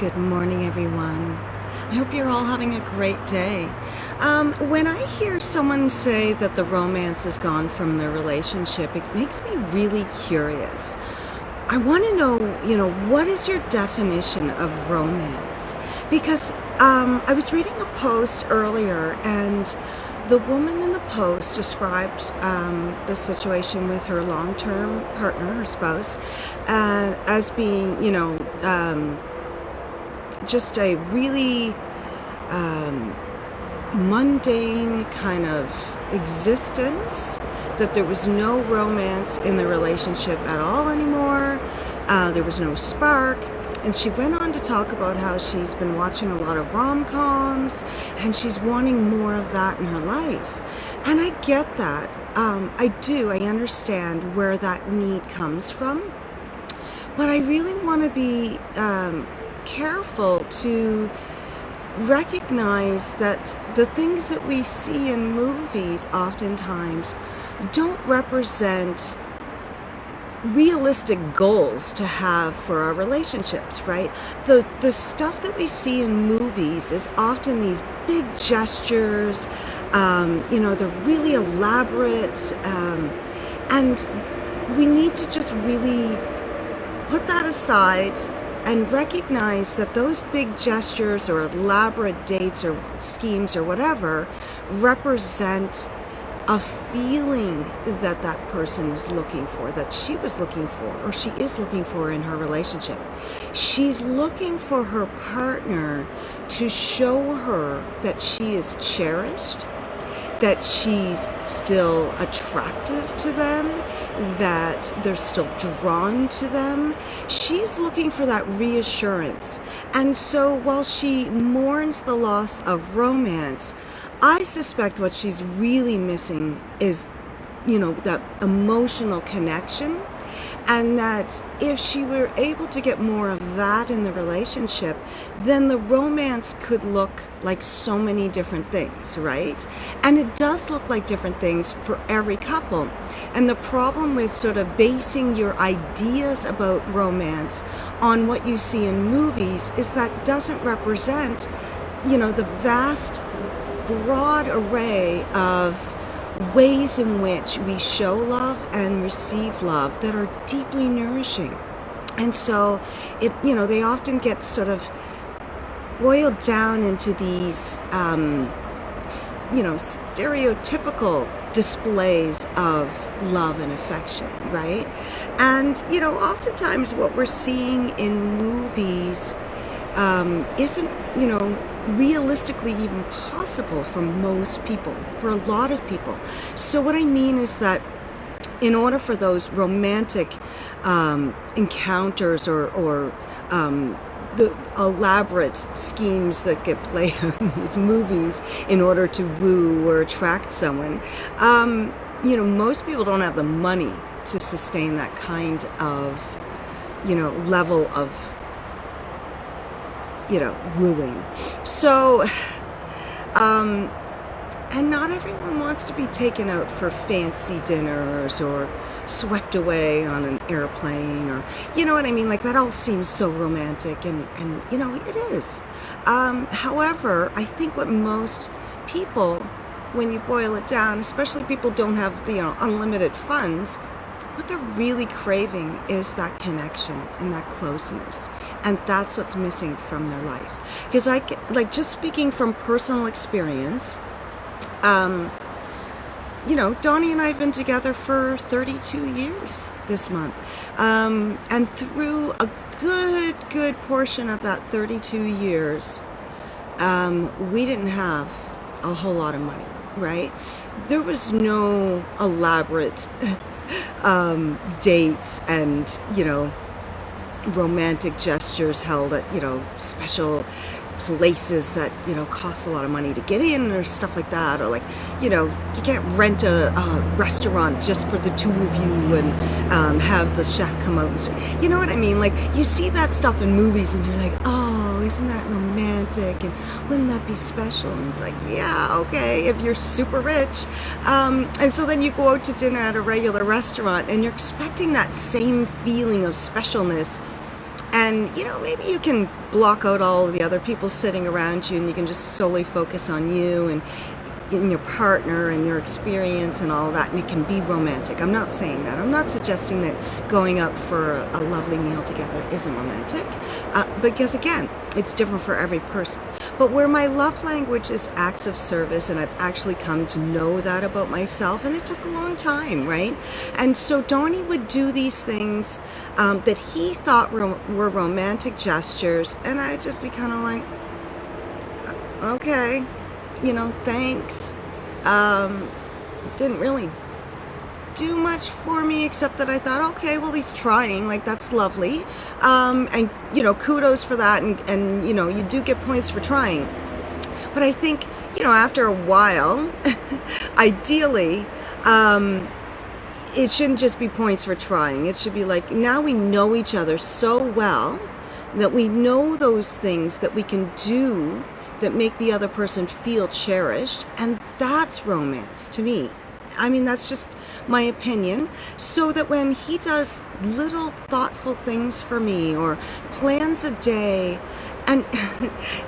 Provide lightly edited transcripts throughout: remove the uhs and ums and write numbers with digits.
Good morning, everyone. I hope you're all having a great day. When I hear someone say that the romance is gone from their relationship, it makes me really curious. I want to know, what is your definition of romance? Because I was reading a post earlier, and the woman in the post described the situation with her long-term partner, her spouse, as being, just a really mundane kind of existence, that there was no romance in the relationship at all anymore. There was no spark. And she went on to talk about how she's been watching a lot of rom-coms and she's wanting more of that in her life. And I get that. I understand where that need comes from. But I really want to be careful to recognize that the things that we see in movies oftentimes don't represent realistic goals to have for our relationships, right? The stuff that we see in movies is often these big gestures, they're really elaborate, and we need to just really put that aside and recognize that those big gestures or elaborate dates or schemes or whatever represent a feeling that that person is looking for, that she was looking for, or she is looking for in her relationship. She's looking for her partner to show her that she is cherished, that she's still attractive to them, that they're still drawn to them. She's looking for that reassurance. And so while she mourns the loss of romance, I suspect what she's really missing is, that emotional connection. And that if she were able to get more of that in the relationship, then the romance could look like so many different things, right? And it does look like different things for every couple. And the problem with sort of basing your ideas about romance on what you see in movies is that doesn't represent, the vast, broad array of ways in which we show love and receive love that are deeply nourishing. And so they often get sort of boiled down into these stereotypical displays of love and affection, right? And oftentimes what we're seeing in movies isn't realistically even possible for most people, for a lot of people. So what I mean is that in order for those romantic encounters or the elaborate schemes that get played in these movies in order to woo or attract someone, most people don't have the money to sustain that kind of, level of wooing. So, and not everyone wants to be taken out for fancy dinners or swept away on an airplane, or, what I mean? Like, that all seems so romantic, and it is. However, I think what most people, when you boil it down, especially people don't have, unlimited funds, what they're really craving is that connection and that closeness. And that's what's missing from their life. Because just speaking from personal experience, Donnie and I have been together for 32 years this month. And through a good portion of that 32 years, we didn't have a whole lot of money, right? There was no elaborate dates and, romantic gestures held at, special places that, cost a lot of money to get in or stuff like that. Or like, you can't rent a restaurant just for the two of you and have the chef come out and serve. You know what I mean? Like, you see that stuff in movies and you're like, oh, isn't that romantic? And wouldn't that be special? And it's like, yeah, okay, if you're super rich. And so then you go out to dinner at a regular restaurant and you're expecting that same feeling of specialness And, maybe you can block out all of the other people sitting around you and you can just solely focus on you and your partner and your experience and all that, and it can be romantic. I'm not saying that. I'm not suggesting that going out for a lovely meal together isn't romantic, because again, it's different for every person. But where my love language is acts of service, and I've actually come to know that about myself, and it took a long time, right? And so Donnie would do these things that he thought were romantic gestures, and I'd just be kind of like, okay, thanks. Didn't really do much for me, except that I thought, okay, well, he's trying, like, that's lovely. And, kudos for that. And, you do get points for trying. But I think, after a while, ideally, it shouldn't just be points for trying. It should be like, now we know each other so well that we know those things that we can do that make the other person feel cherished, and that's romance to me. I mean, that's just my opinion. So that when he does little thoughtful things for me or plans a day, and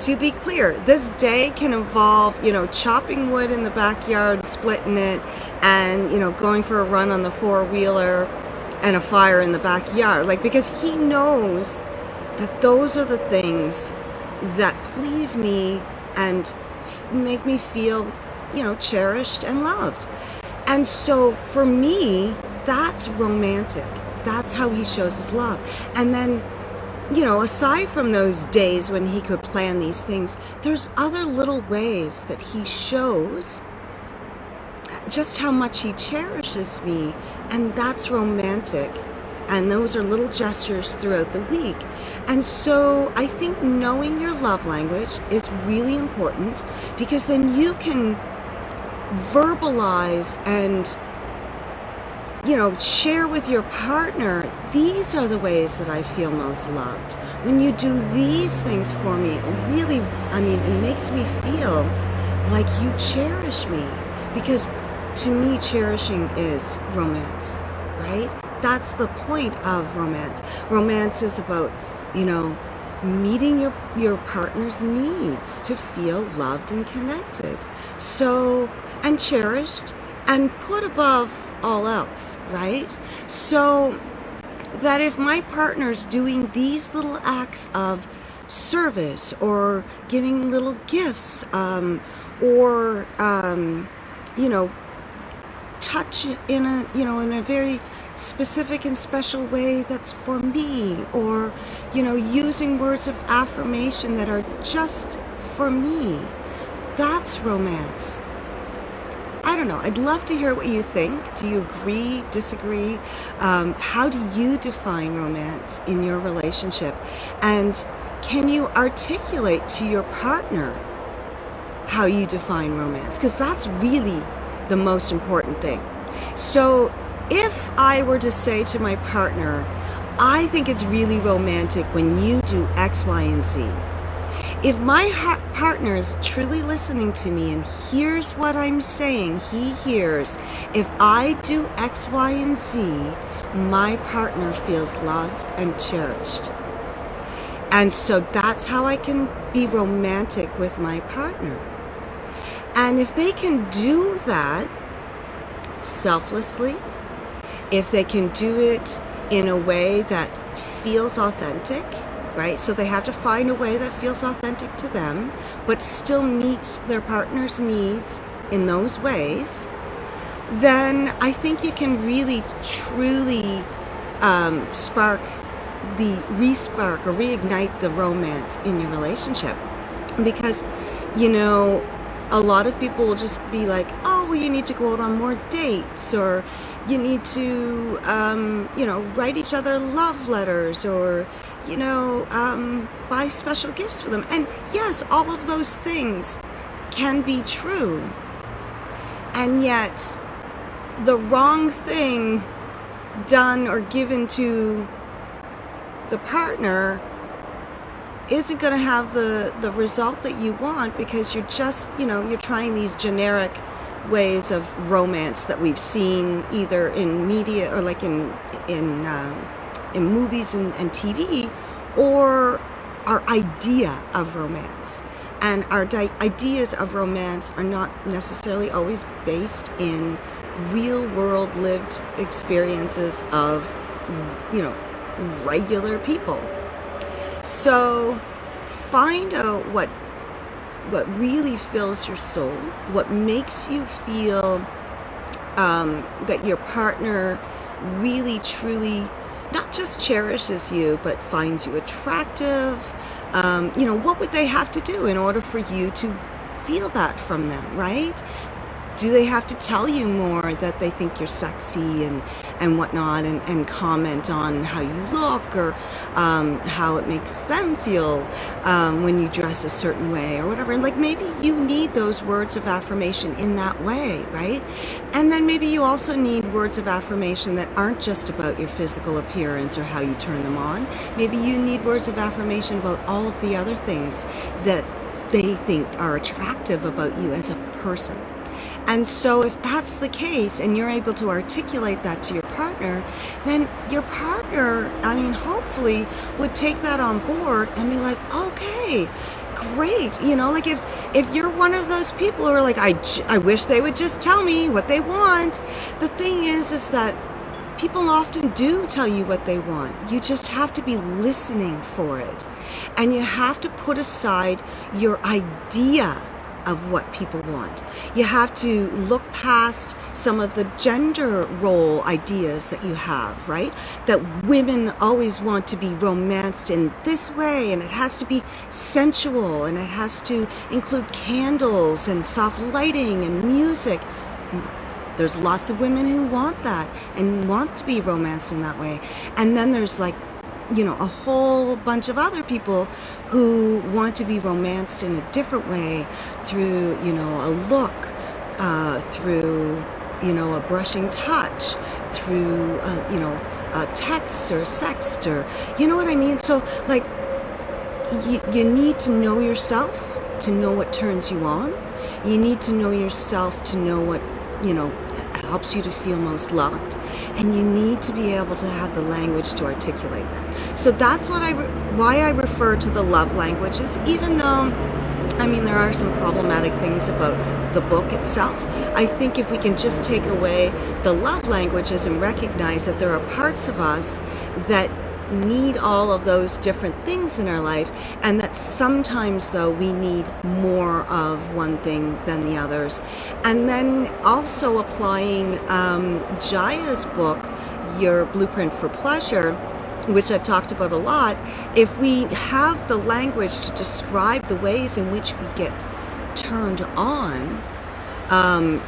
to be clear, this day can involve, chopping wood in the backyard, splitting it, and, going for a run on the four-wheeler and a fire in the backyard. Like, because he knows that those are the things that please me and make me feel, cherished and loved. And so for me, that's romantic. That's how he shows his love. And then, aside from those days when he could plan these things, there's other little ways that he shows just how much he cherishes me, and that's romantic. And those are little gestures throughout the week. And so I think knowing your love language is really important, because then you can verbalize and, share with your partner, these are the ways that I feel most loved. When you do these things for me, it makes me feel like you cherish me. Because to me, cherishing is romance, right? That's the point of romance. Romance is about, meeting your partner's needs to feel loved and connected. So, and cherished and put above all else, right? So that if my partner's doing these little acts of service or giving little gifts, or, touch in a very specific and special way that's for me, or using words of affirmation that are just for me, that's romance. I don't know, I'd love to hear what you think. Do you agree, disagree? How do you define romance in your relationship? And can you articulate to your partner how you define romance? Because that's really the most important thing. So if I were to say to my partner, I think it's really romantic when you do X, Y, and Z. If my partner is truly listening to me and hears what I'm saying, he hears, if I do X, Y, and Z, my partner feels loved and cherished. And so that's how I can be romantic with my partner. And if they can do that selflessly, if they can do it in a way that feels authentic, right? So they have to find a way that feels authentic to them, but still meets their partner's needs in those ways, then I think you can really, truly reignite the romance in your relationship. Because, a lot of people will just be like, oh, well, you need to go out on more dates, or you need to, write each other love letters, or, buy special gifts for them. And yes, all of those things can be true. And yet, the wrong thing done or given to the partner isn't going to have the result that you want, because you're just, you're trying these generic ways of romance that we've seen either in media or like in movies and TV, or our idea of romance. And our ideas of romance are not necessarily always based in real world lived experiences of, regular people. So find out what really fills your soul, what makes you feel that your partner really truly not just cherishes you, but finds you attractive. What would they have to do in order for you to feel that from them, right? Do they have to tell you more that they think you're sexy and whatnot, and comment on how you look, or how it makes them feel when you dress a certain way or whatever? And like, maybe you need those words of affirmation in that way, right? And then maybe you also need words of affirmation that aren't just about your physical appearance or how you turn them on. Maybe you need words of affirmation about all of the other things that they think are attractive about you as a person. And so if that's the case and you're able to articulate that to your partner, then your partner, hopefully would take that on board and be like, okay, great. Like if you're one of those people who are like, I wish they would just tell me what they want. The thing is that people often do tell you what they want. You just have to be listening for it. And you have to put aside your idea of what people want. You have to look past some of the gender role ideas that you have, right? That women always want to be romanced in this way, and it has to be sensual, and it has to include candles and soft lighting and music. There's lots of women who want that and want to be romanced in that way. And then there's a whole bunch of other people who want to be romanced in a different way, through, a look, through, a brushing touch, through, a text or a sext, or, you know what I mean? So, like, you need to know yourself to know what turns you on. You need to know yourself to know what, helps you to feel most loved, and you need to be able to have the language to articulate that. So that's why I refer to the love languages, even though there are some problematic things about the book itself. I think if we can just take away the love languages and recognize that there are parts of us that need all of those different things in our life, and that sometimes, though, we need more of one thing than the others. And then also applying Jaya's book, Your Blueprint for Pleasure, which I've talked about a lot. If we have the language to describe the ways in which we get turned on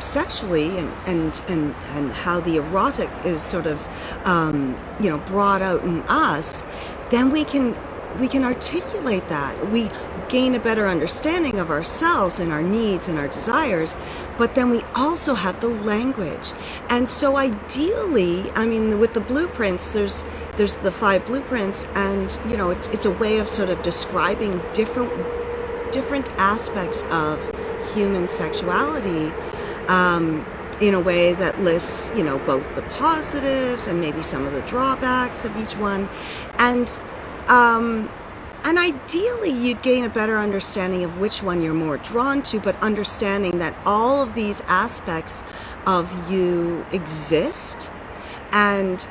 sexually, and how the erotic is sort of brought out in us, then we can articulate that. We gain a better understanding of ourselves and our needs and our desires, but then we also have the language. And so ideally, with the blueprints, there's the 5 blueprints, and it's a way of sort of describing different aspects of human sexuality in a way that lists, both the positives and maybe some of the drawbacks of each one. And ideally, you'd gain a better understanding of which one you're more drawn to, but understanding that all of these aspects of you exist. And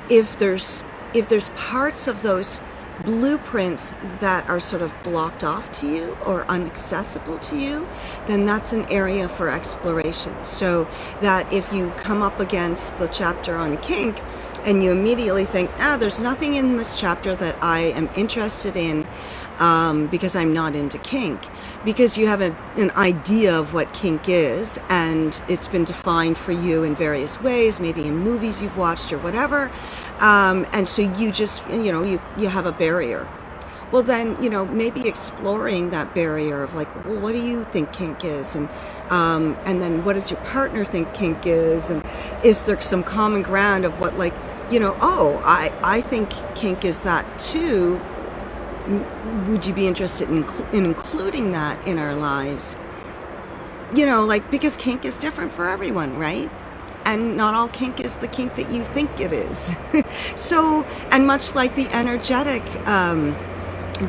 if there's parts of those blueprints that are sort of blocked off to you or inaccessible to you, then that's an area for exploration. So that if you come up against the chapter on kink and you immediately think, there's nothing in this chapter that I am interested in, because I'm not into kink, because you have an idea of what kink is, and it's been defined for you in various ways, maybe in movies you've watched or whatever, and so you just, you have a barrier. Well, then, maybe exploring that barrier of like, well, what do you think kink is? And then what does your partner think kink is? And is there some common ground of what, like, I think kink is that too. Would you be interested in including that in our lives? Because kink is different for everyone, right? and not all kink is the kink that you think it is. So, and much like the energetic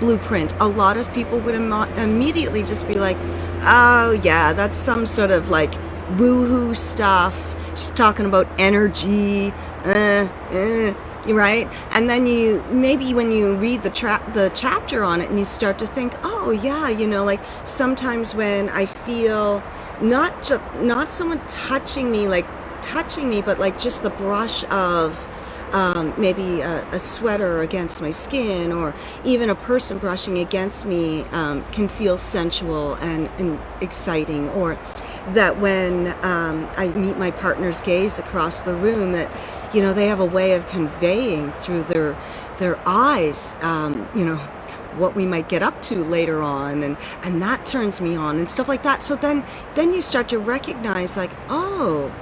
blueprint, a lot of people would immediately just be like, oh yeah, that's some sort of like woo-hoo stuff. She's talking about energy, right? And then you, maybe when you read the chapter on it and you start to think, oh yeah, like sometimes when I feel not someone touching me, but like just the brush of maybe a sweater against my skin, or even a person brushing against me can feel sensual and exciting. Or that when I meet my partner's gaze across the room, that they have a way of conveying through their eyes what we might get up to later on, and that turns me on and stuff like that. So then you start to recognize, like, oh,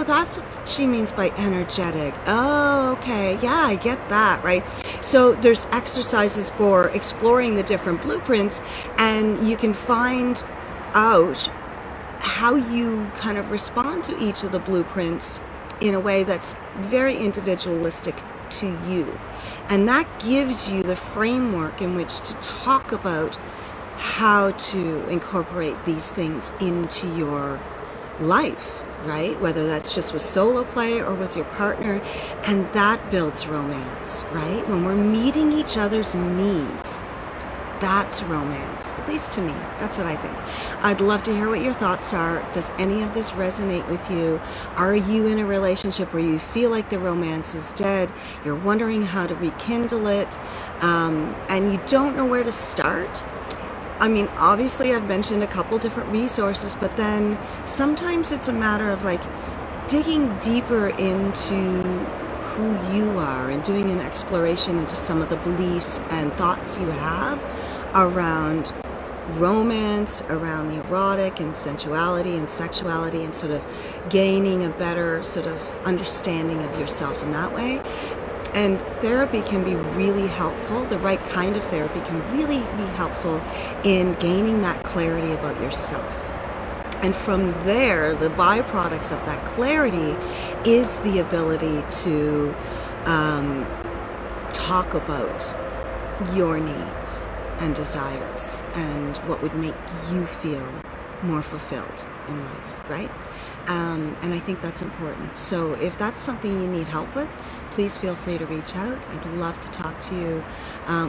that's what she means by energetic. Oh, okay, yeah, I get that, right? So there's exercises for exploring the different blueprints, and you can find out how you kind of respond to each of the blueprints in a way that's very individualistic to you. And that gives you the framework in which to talk about how to incorporate these things into your life, right? Whether that's just with solo play or with your partner. And that builds romance, right? When we're meeting each other's needs, that's romance, at least to me. That's what I think. I'd love to hear what your thoughts are. Does any of this resonate with you? Are you in a relationship where you feel like the romance is dead? You're wondering how to rekindle it, and you don't know where to start? I mean, obviously I've mentioned a couple different resources, but then sometimes it's a matter of like digging deeper into who you are and doing an exploration into some of the beliefs and thoughts you have around romance, around the erotic and sensuality and sexuality, and sort of gaining a better sort of understanding of yourself in that way. And therapy can be really helpful. The right kind of therapy can really be helpful in gaining that clarity about yourself. And from there, the byproducts of that clarity is the ability to talk about your needs and desires and what would make you feel more fulfilled in life, right? And I think that's important. So if that's something you need help with, please feel free to reach out. I'd love to talk to you.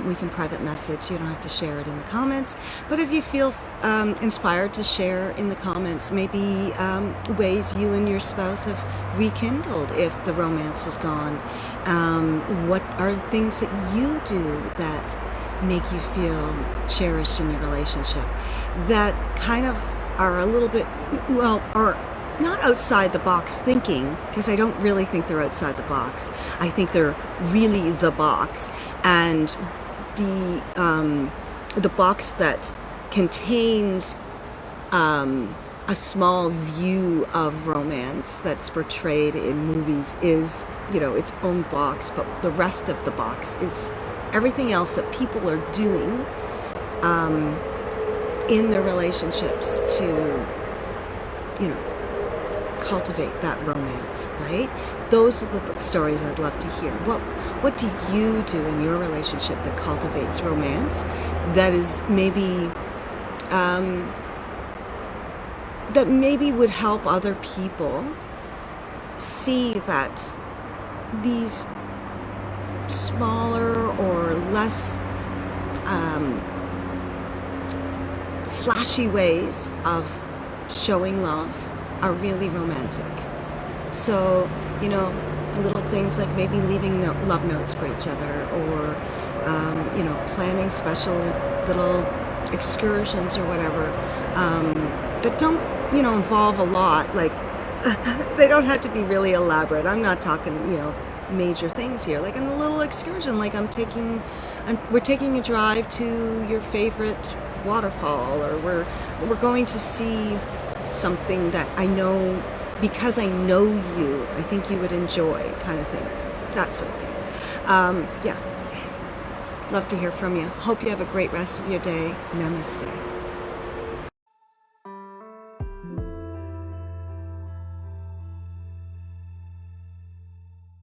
We can private message. You don't have to share it in the comments. But if you feel inspired to share in the comments, maybe ways you and your spouse have rekindled if the romance was gone. What are things that you do that make you feel cherished in your relationship, that kind of are a little bit, well, are not outside the box thinking, because I don't really think they're outside the box. I think they're really the box, and the box that contains a small view of romance that's portrayed in movies is, its own box, but the rest of the box is everything else that people are doing in their relationships to, cultivate that romance, right? Those are the stories I'd love to hear. What do you do in your relationship that cultivates romance, that is maybe that maybe would help other people see that these smaller or less flashy ways of showing love are really romantic. So, little things like maybe leaving love notes for each other, or, planning special little excursions or whatever, that don't, involve a lot. Like, they don't have to be really elaborate. I'm not talking, major things here. Like a little excursion, like we're taking a drive to your favorite waterfall, or we're going to see something that I know, because I know you, I think you would enjoy, kind of thing. That sort of thing. Yeah. Love to hear from you. Hope you have a great rest of your day. Namaste.